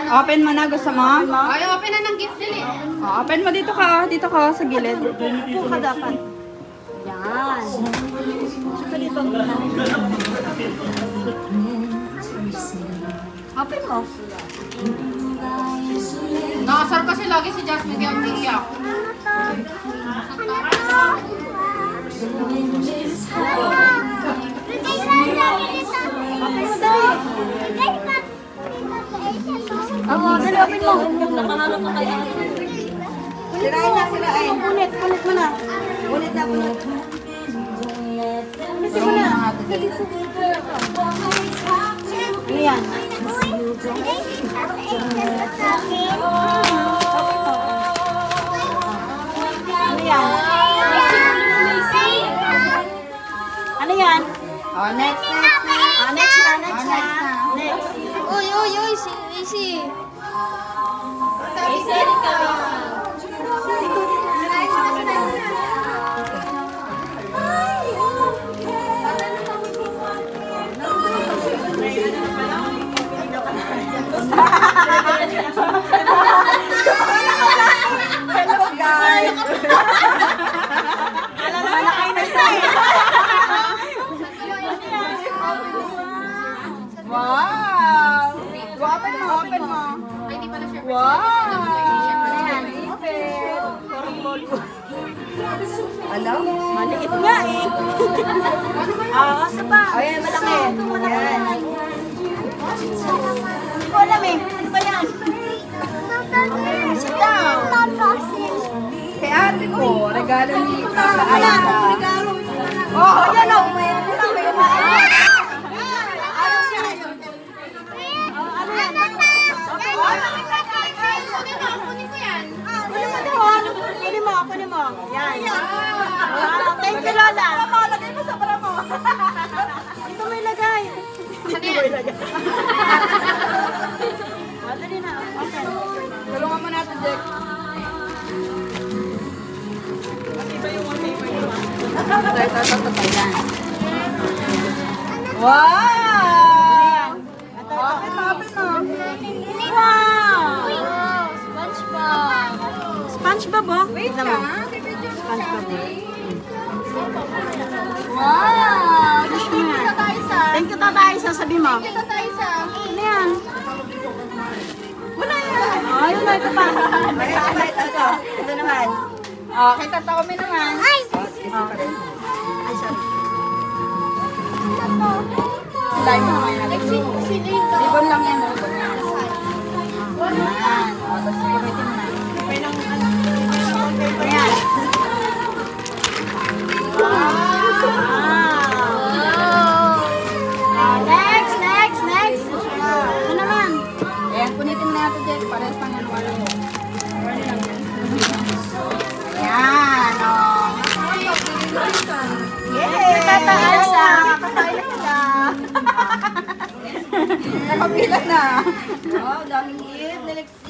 Open mo na, gusto mo? Ay, open na ng gift din eh. Open mo dito ka, dito ka sa gilid. Upo ka dapat. Yan. Open mo. Nakasar kasi lagi si Jasmine kaya umiiyak. Oo, dali, open mo. Nakahanap ka kaya. Sirain na, sirain. Punit mo na. Punit na, punit. Punit mo na. Ano yan? Ano yan? Ano yan? Oh, next. Next na. Next. Uy, easy. Hello, guys. Wow! Open mo. Ay, di pala siya. Wow! Alam? Maliit nga eh. Asa pa? Ayan, malaki. Ayan. Hindi ko alam eh. Ano ba yan? Sit down. Kay ate ko, regalo ni Tata Wala. Aisa. Regalo. Oh, Ayan o. May umain. Ano yan? Kunin mo. Yan. Thank you, Lola. Lagay mo sa para mo. Ito may lagay. Ano yan? Dali na. Okay. Tulungan mo natin, Jack. Yan. Wow! Open mo. Wow! SpongeBob. SpongeBob, oh. Wait Tignan mo. lang. SpongeBob. Wow! Thank you, Tata Aisa. Thank you, Tata Aisa. Sabi mo. Tata Aisa. Ano yan? Wala yan. Ayun na, ito pa. Ito naman. Oh, kay Tata Omi naman. Ay! Ay, sorry. Slime mo naman natin. Ribbon lang yan. Ribbon yan. Ayan. O, tapos gamitin mo na. Ayan. Next. Ano naman? Ayan, punitin mo na natin, Jack. Parehas pang ano mo. Ayan, o. Yay! Tata Aisa. Nakakain na sila. Nakapila na. Oh, daming gift.